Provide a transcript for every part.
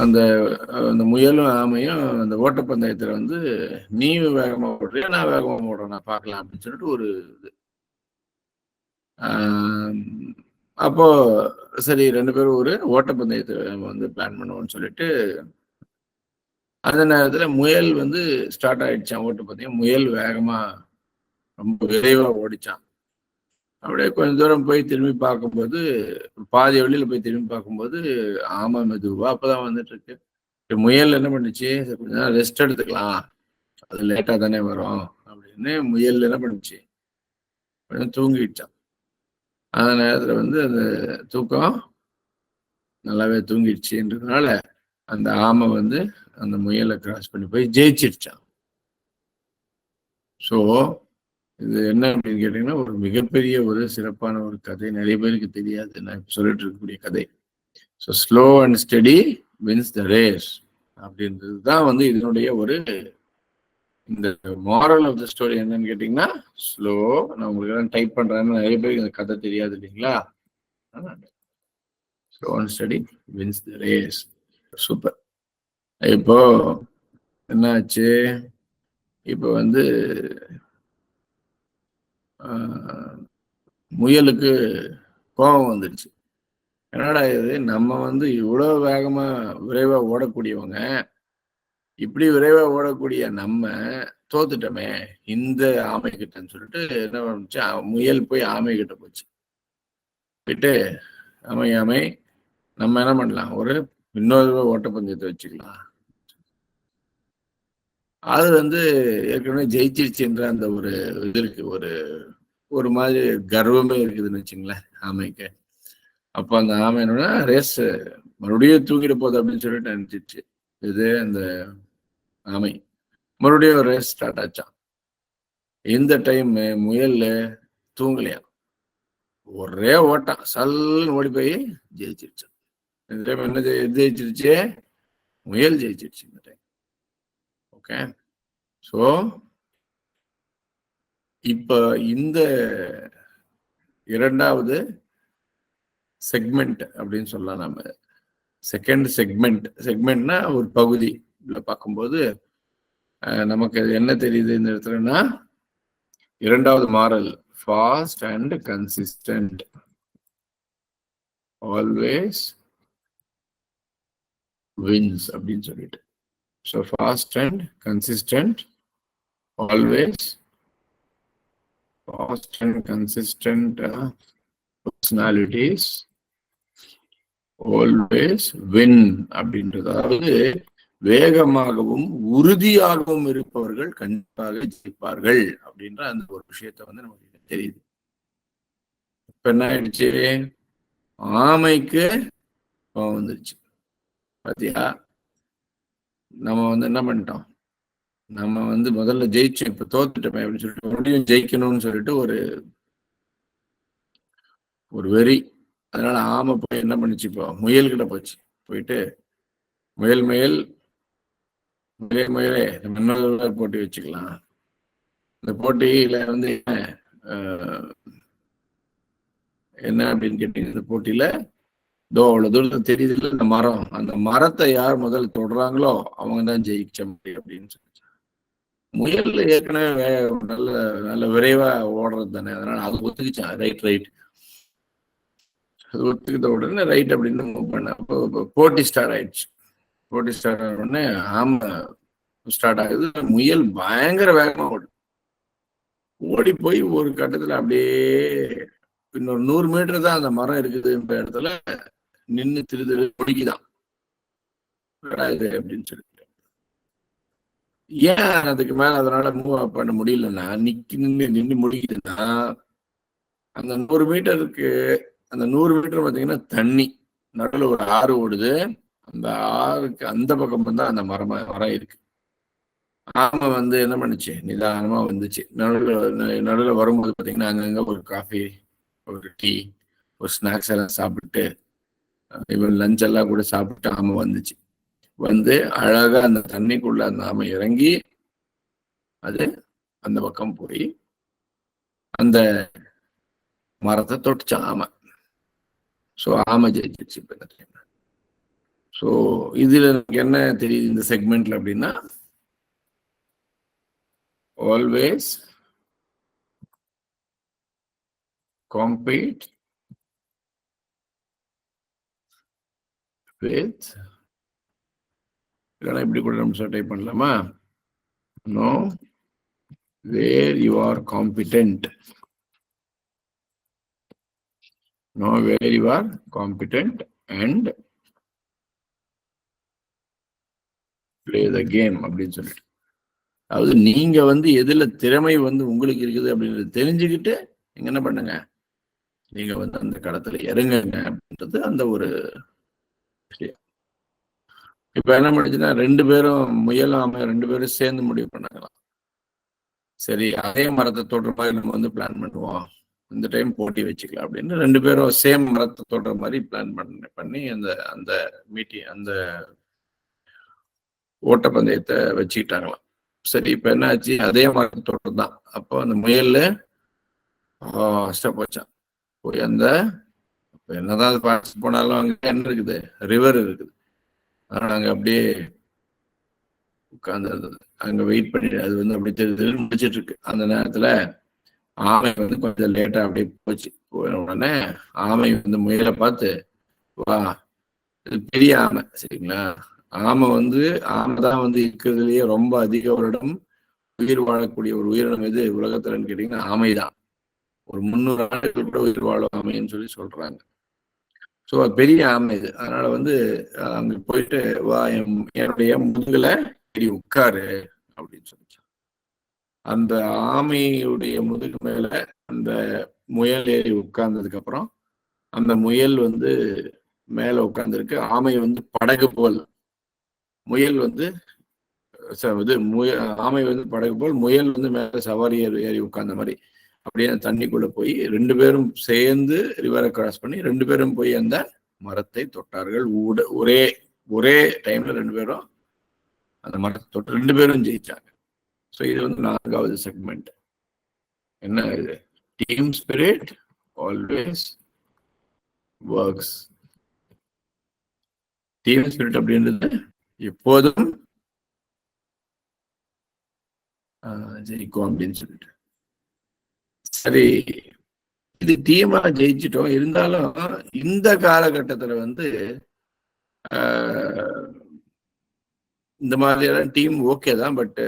அந்த அந்த முயலும் ஆமையும் அந்த ஓட்டப்பந்தயத்துல வந்து நீ வேகமா ஓடுறியா நான் வேகமா ஓடுறேன் நான் பார்க்கலாம் அப்படின்னு சொல்லிட்டு ஒரு இது. அப்போ சரி 2 பேரும் ஒரு ஓட்டப்பந்தயத்தை வந்து பிளான் பண்ணுவோம்னு சொல்லிட்டு அந்த நேரத்துல முயல் வந்து ஸ்டார்ட் ஆயிடுச்சான் ஓட்டப்பந்தயம். முயல் வேகமா ரொம்ப விரைவா ஓடிச்சான். அப்படியே கொஞ்ச தூரம் போய் திரும்பி பார்க்கும்போது பாதி வழியில போய் திரும்பி பார்க்கும்போது ஆமா மெதுவா அப்பதான் வந்துட்டு இருக்கு. முயல் என்ன பண்ணுச்சு, கொஞ்ச நேரம் ரெஸ்ட் எடுத்துக்கலாம், அது லேட்டா தானே வரும் அப்படின்னு முயல் என்ன பண்ணுச்சு, கொஞ்சம் தூங்கிடுச்சான். அந்த நேரத்துல வந்து அந்த தூக்கம் நல்லாவே தூங்கிடுச்சுன்றதுனால அந்த ஆமை வந்து அந்த முயலை கிராஸ் பண்ணி போய் ஜெயிச்சிருச்சான். ஸோ இது என்ன அப்படின்னு கேட்டீங்கன்னா ஒரு மிகப்பெரிய ஒரு சிறப்பான ஒரு கதை. நிறைய பேருக்கு தெரியாது நான் இப்ப சொல்லிட்டு இருக்கக்கூடிய கதை. So slow and steady wins the race அப்படின்றது தான் வந்து இதனுடைய ஒரு இந்த மாரல் ஆஃப் த ஸ்டோரி என்னன்னு கேட்டீங்கன்னா ஸ்லோ. நான் உங்களுக்கு எல்லாம் டைப் பண்றேன்னு நிறைய பேருக்கு இந்த கதை தெரியாது இல்லைங்களா. Slow and steady wins the race. Super. இப்போ என்னாச்சு, இப்போ வந்து முயலுக்கு கோபம் வந்துடுச்சு. என்னடா இது, நம்ம வந்து இவ்வளவு வேகமா விரைவா ஓடக்கூடியவங்க, இப்படி விரைவா ஓடக்கூடிய நம்ம தோத்துட்டோமே இந்த ஆமை கிட்டன்னு சொல்லிட்டு என்ன பண்ணுச்சு, முயல் போய் ஆமை கிட்ட போச்சு. போயிட்டு ஆமை நம்ம என்ன பண்ணலாம், ஒரு இன்னொரு ஓட்டப்பந்தயத்தை வச்சுக்கலாம். அது வந்து ஏற்கனவே ஜெயிச்சிருச்சுன்ற அந்த ஒரு இது இருக்கு, ஒரு மாதிரி கர்வமே இருக்குதுன்னு வச்சுங்களேன் ஆமைக்கு. அப்போ அந்த ஆமை என்னன்னா ரேஸ் மறுபடியும் தூங்கிட போகுது அப்படின்னு சொல்லிட்டு நினைச்சிச்சு. இது அந்த ஆமை மறுபடியும் ரேஸ் ஸ்டார்ட் ஆச்சான். இந்த டைம் முயல் தூங்கலையா, ஒரே ஓட்டம் சல்லுன்னு ஓடி போய் ஜெயிச்சிருச்சு. இந்த டைம் என்ன ஜெயிச்சிருச்சு, முயல் ஜெயிச்சிருச்சு இந்த டைம். ஓகே. ஸோ இப்ப இந்த இரண்டாவது செக்மெண்ட் அப்படின்னு சொல்லலாம். நம்ம செகண்ட் செக்மெண்ட்னா ஒரு பகுதி பார்க்கும்போது நமக்கு என்ன தெரியுது இந்த இடத்துலன்னா, இரண்டாவது moral fast and consistent always wins அப்படின்னு சொல்லிட்டு. So fast and consistent always, fast and consistent personalities always win அப்படின்றது. அதாவது வேகமாகவும் உறுதியாகவும் இருப்பவர்கள் கண்டிப்பாக ஜெயிப்பார்கள் அப்படின்ற அந்த ஒரு விஷயத்த வந்து நமக்கு தெரியுது. இப்ப என்ன ஆயிடுச்சு, ஆமைக்கு வந்துருச்சு. பாத்தியா, நம்ம வந்து என்ன பண்ணிட்டோம், நம்ம வந்து முதல்ல ஜெயிச்சோம், இப்ப தோத்துட்டோமே அப்படின்னு சொல்லிட்டு மறுபடியும் ஜெயிக்கணும்னு சொல்லிட்டு ஒரு வெறி. அதனால ஆமை போய் என்ன பண்ணுச்சு, இப்போ முயல்கிட்ட போச்சு. போயிட்டு முயலே நம்ம இன்னொரு போட்டி வச்சுக்கலாம். இந்த போட்டியில வந்து என்ன அப்படின்னு கேட்டீங்க, இந்த போட்டியில அவ்வளவு தூரத்துல தெரியுது இல்லை இந்த மரம், அந்த மரத்தை யார் முதல்ல தொடுறாங்களோ அவங்க தான் ஜெயிச்ச முடியும் அப்படின்னு சொல்லி. முயல் ஏற்கனவே நல்ல நல்ல விரைவா ஓடுறது தானே, அதனால அது ஒத்துக்குச்சான். ரைட் அது ஒத்துக்கிட்ட உடனே ரைட் அப்படின்னு மூவ் பண்ண. போட்டி ஸ்டார்ட் ஆயிடுச்சு. போட்டி ஸ்டார்ட் ஆன உடனே ஆமை ஸ்டார்ட் ஆகுது. முயல் பயங்கர வேகமா ஓடி போய் ஒரு கட்டத்துல அப்படியே இன்னொரு 100 மீட்டர் தான் அந்த மரம் இருக்குதுன்ற இடத்துல நின்று திரு முடிக்குதான் அப்படின்னு சொல்லிட்டு. ஏன் அதுக்கு மேல அதனால மூவ் பண்ண முடியலன்னா, நின்று முடிக்குதுன்னா அந்த 100 மீட்டருக்கு, அந்த 100 மீட்டர் பார்த்தீங்கன்னா தண்ணி நடுவில் ஒரு ஆறு ஓடுது. அந்த ஆறுக்கு அந்த பக்கம் தான் அந்த மரம் இருக்கு. ஆமை வந்து என்ன பண்ணுச்சு, நிதானமா வந்துச்சு. நடுவில் வரும்போது பார்த்தீங்கன்னா அங்கங்க ஒரு காஃபி, ஒரு டீ, ஒரு ஸ்நாக்ஸ் எல்லாம் சாப்பிட்டு, இவன் லஞ்ச் எல்லாம் கூட சாப்பிட்டு ஆமை வந்துச்சு. வந்து அழகா அந்த தண்ணிக்குள்ள அந்த ஆமை இறங்கி அது அந்த பக்கம் போய் அந்த மரத்தை தொட்டுச்சான் ஆமை. ஸோ ஆமை ஜெயிச்சிருச்சு. ஸோ இதுல எனக்கு என்ன தெரியுது இந்த செக்மெண்ட்ல அப்படின்னா, ஆல்வேஸ் compete with, இல்லைன்னா இப்படி கூட நம்ம டைப் பண்ணலாமா, know where you are competent, know where you are competent and play the game அப்படின்னு சொல்லிட்டு. அதாவது நீங்க வந்து எதுல திறமை வந்து உங்களுக்கு இருக்குது அப்படின்றது தெரிஞ்சுக்கிட்டு நீங்க என்ன பண்ணுங்க, நீங்க வந்து அந்த களத்துல இறங்குங்க அப்படின்றது அந்த ஒரு விஷயம். இப்ப என்ன பண்ணுச்சுன்னா, 2 பேரும் முயலாம 2 பேரும் சேர்ந்து முடிவு பண்ணாங்களாம். சரி, அதே மரத்தை தொடுற மாதிரி நம்ம வந்து பிளான் பண்ணுவோம், இந்த டைம் போட்டி வச்சுக்கலாம் அப்படின்னு 2 பேரும் சேம் மரத்தை தொடுற மாதிரி பிளான் பண்ணி அந்த அந்த மீட்டிங் அந்த ஓட்டப்பந்தயத்தை வச்சுக்கிட்டாங்களாம். சரி, இப்ப என்ன ஆச்சு, அதே மரத்தை தொடுறது தான். அப்போ அந்த முயல்ல போச்சான். போய் அந்த என்னதான் அது பார்த்து போனாலும் அங்க என்ன இருக்குது, ரிவர் இருக்குது. அதனால அங்க அப்படியே உட்கார்ந்து அங்க வெயிட் பண்ணிட்டு அது வந்து அப்படி தெரிஞ்சு முடிச்சிட்டு இருக்கு. அந்த நேரத்துல ஆமை வந்து கொஞ்சம் லேட்டா அப்படியே போச்சு. போன உடனே ஆமை வந்து முயலை பார்த்து, வா, இது பெரிய ஆமை சரிங்களா, ஆமை வந்து ஆமை தான் வந்து இருக்கிறதுலயே ரொம்ப அதிக வருடம் உயிர் வாழக்கூடிய ஒரு உயிரினம் எது உலகத்துலன்னு கேட்டீங்கன்னா ஆமைதான். ஒரு 300 ஆண்டுகள் கூட உயிர் வாழும் ஆமைன்னு சொல்லி சொல்றாங்க. ஸோ அது பெரிய ஆமை இது. அதனால வந்து அங்க போயிட்டு, வா, என்னுடைய முதுகுல இப்படி உட்காரு அப்படின்னு சொல்லிச்சு. அந்த ஆமையுடைய முதுகு மேல அந்த முயல் ஏறி உட்கார்ந்ததுக்கு அப்புறம் அந்த முயல் வந்து மேல உட்கார்ந்துருக்கு. ஆமை வந்து படகு போல், முயல் வந்து இது ஆமை வந்து படகு போல், முயல் வந்து மேல சவாரி ஏறி உட்கார்ந்த மாதிரி அப்படியே தண்ணிக்குள்ள போய் 2 பேரும் சேர்ந்து ரிவரை கிராஸ் பண்ணி 2 பேரும் போய் அந்த மரத்தை தொட்டார்கள். ஒரே ஒரே டைம்ல 2 பேரும் அந்த மரத்தை தொட்டு 2 பேரும் ஜெயிச்சாங்க. ஸோ இது வந்து 4வது செக்மெண்ட். என்ன இது, team spirit always works. Team spirit அப்படின்றது எப்போதும் ஜெயிக்கும் அப்படின்னு சொல்லிட்டு. சரி, இது டீமா ஜெயிச்சிட்டோம். இருந்தாலும் இந்த காலகட்டத்துல வந்து இந்த மாதிரியான டீம் ஓகே தான். பட்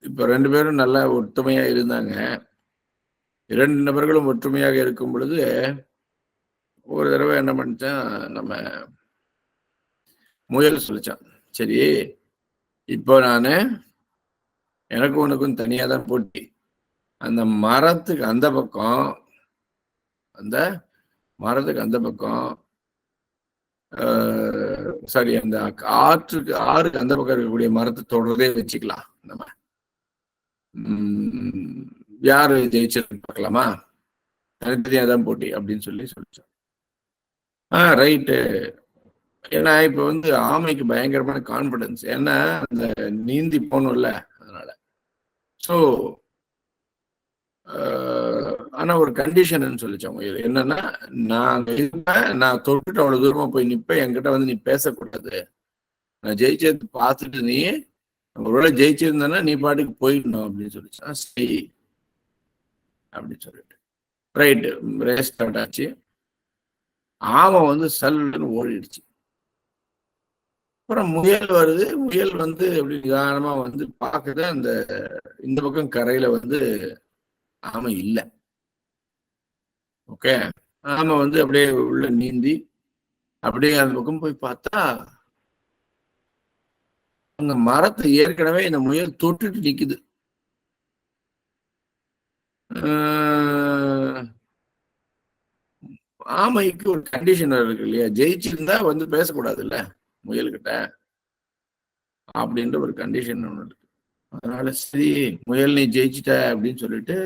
இப்ப 2 பேரும் நல்லா ஒற்றுமையா இருந்தாங்க. 2 நபர்களும் ஒற்றுமையாக இருக்கும் பொழுது ஒரு தடவை என்ன பண்ணிச்சான், நம்ம முயல் சொல்லிச்சான், சரி இப்போ நானு எனக்கும் உனக்கும் தனியா தான் போட்டி, அந்த மரத்துக்கு அந்த பக்கம் அந்த மரத்துக்கு அந்த பக்கம் சாரி அந்த ஆறுக்கு அந்த பக்கம் இருக்கக்கூடிய மரத்தை தொடர்றதே வச்சுக்கலாம். நம்ம யாரு ஜெயிச்சது பார்க்கலாமா, தனித்தனியாதான் போட்டி அப்படின்னு சொல்லிச்சோம். ரைட்டு. ஏன்னா இப்ப வந்து ஆமைக்கு பயங்கரமான கான்பிடன்ஸ், ஏன்னா அந்த நீந்தி போகணும்ல, அதனால. ஸோ ஆனா ஒரு கண்டிஷன் சொல்லிச்சோம் முயல், என்னன்னா, நான் அங்க இருப்பேன், நான் தொட்டுட்டு அவ்வளவு தூரமா போய் நிப்பேன், என்கிட்ட வந்து நீ பேசக்கூடாது, நான் ஜெயிச்சது பார்த்துட்டு நீ ஒருவேளை ஜெயிச்சிருந்தேன்னா நீ பாட்டுக்கு போயிடணும் அப்படின்னு சொல்லிச்சு. சரி அப்படின்னு சொல்லிட்டு ரைட்டு, ரேஸ் ஸ்டார்ட் ஆச்சு. ஆமை வந்து சல்லுன்னு ஓடிடுச்சு. அப்புறம் முயல் வருது. முயல் வந்து அப்படி நிதானமா வந்து பார்க்குது, அந்த இந்த பக்கம் கரையில வந்து ஆமை இல்லை. ஓகே, ஆமை வந்து அப்படியே உள்ள நீந்தி அப்படியே அந்த பக்கம் போய் பார்த்தா அந்த மரத்தை ஏற்கனவே இந்த முயல் தொட்டுட்டு நிக்குது. ஆமைக்கு ஒரு கண்டிஷன் இருக்கு இல்லையா, ஜெயிச்சிருந்தா வந்து பேசக்கூடாது இல்ல முயல்கிட்ட அப்படின்ற ஒரு கண்டிஷன் ஒண்ணு இருக்கு. அதனால சரி முயல் நீ ஜெயிச்சிட்ட அப்படின்னு சொல்லிட்டு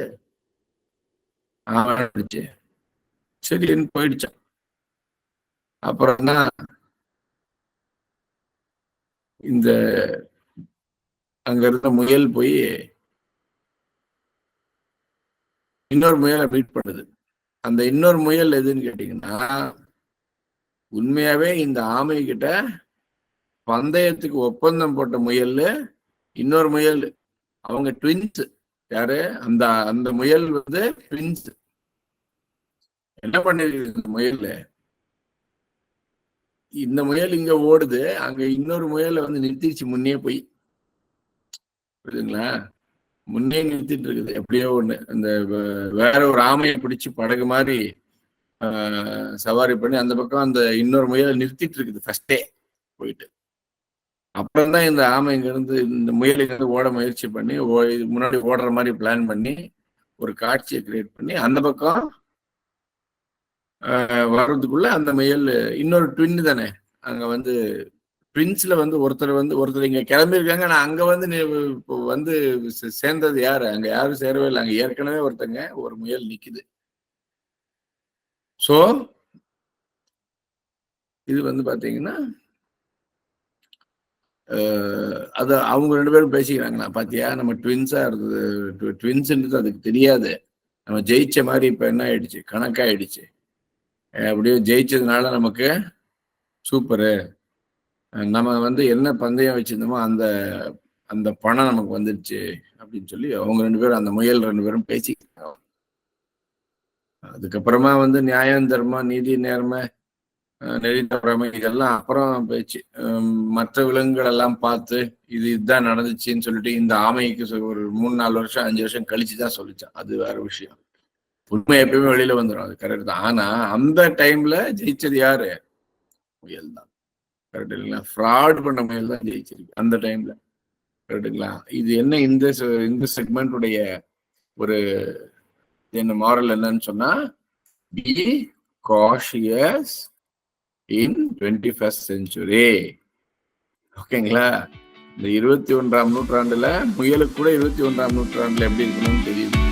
ஆச்சு, சரின்னு போயிடுச்சான். அப்புறம் தான் இந்த அங்க இருந்த முயல் போய் இன்னொரு முயலை மீட் பண்ணுது. அந்த இன்னொரு முயல் எதுன்னு கேட்டீங்கன்னா, உண்மையாவே இந்த ஆமை கிட்ட பந்தயத்துக்கு ஒப்பந்தம் போட்ட முயல் இன்னொரு முயல், அவங்க ட்வின்ஸ். யாரு? அந்த அந்த முயல் வந்து ட்வின்ஸ். என்ன பண்ணிருக்கு இந்த முயல்? இந்த முயல் இங்க ஓடுது, அங்க இன்னொரு முயலை வந்து நிறுத்திடுச்சு முன்னே போய். புரியுதுங்களா? முன்னே நிறுத்திட்டு இருக்குது எப்படியோ ஒண்ணு. இந்த வேற ஒரு ஆமையை பிடிச்சு படகு மாதிரி சவாரி பண்ணி அந்த பக்கம் அந்த இன்னொரு முயலை நிறுத்திட்டு இருக்குது ஃபர்ஸ்டே போயிட்டு. அப்புறம் தான் இந்த ஆமை இங்க இருந்து இந்த முயலுக்கு இருந்து ஓட முயற்சி பண்ணி முன்னாடி ஓடுற மாதிரி பிளான் பண்ணி ஒரு காட்சியை கிரியேட் பண்ணி அந்த பக்கம் வர்றதுக்குள்ள அந்த முயல் இன்னொரு ட்வின் தானே. அங்க வந்து ட்வின்ஸ்ல வந்து ஒருத்தர் இங்க கிளம்பியிருக்காங்க. நான் அங்க வந்து இப்போ வந்து சேர்ந்தது யாரு? அங்க யாரும் சேரவே இல்லை. அங்க ஏற்கனவே ஒருத்தங்க ஒரு முயல் நிக்குது. சோ இது வந்து பாத்தீங்கன்னா அது அவங்க 2 பேரும் பேசிக்கிறாங்களா, பாத்தியா நம்ம ட்வின்ஸா இருந்தது, ட்வின்ஸ்ன்றது அதுக்கு தெரியாது. நம்ம ஜெயிச்ச மாதிரி இப்ப என்ன ஆயிடுச்சு, கணக்காயிடுச்சு. அப்படியே ஜெயிச்சதுனால நமக்கு சூப்பரு, நம்ம வந்து என்ன பந்தயம் வச்சிருந்தோமோ அந்த அந்த பணம் நமக்கு வந்துருச்சு அப்படின்னு சொல்லி அவங்க 2 பேரும், அந்த முயல் 2 பேரும் பேசிக்கிறாங்க. அதுக்கப்புறமா வந்து நியாயம், தர்மம், நீதி, நேர்மை, நெறித்தவறாமை இதெல்லாம் அப்புறம் பேச்சு. மற்ற விலங்குகள் எல்லாம் பார்த்து இதுதான் நடந்துச்சுன்னு சொல்லிட்டு இந்த ஆமைக்கு ஒரு 3-4 வருஷம் 5 வருஷம் கழிச்சுதான் சொல்லிச்சான். அது வேற விஷயம். உண்மை எப்பயுமே வெளியில வந்துடும், அது கரெக்ட் தான். ஆனா அந்த டைம்ல ஜெயிச்சது யாரு? முயல் தான். கரெக்ட் இல்லைங்களா? ஃப்ராட் பண்ண முயல் தான் ஜெயிச்சிருக்கு அந்த டைம்ல. கரெக்டுங்களா? இது என்ன இந்த செக்மெண்ட்டுடைய ஒரு என்ன மாரல் என்னன்னு சொன்னா, பி காஷியஸ் இன் 21st century. ஓகேங்களா? இந்த 21ஆம் நூற்றாண்டுல முயலுக்கு கூட 21ஆம் நூற்றாண்டுல எப்படி இருக்கணும்னு தெரியுது.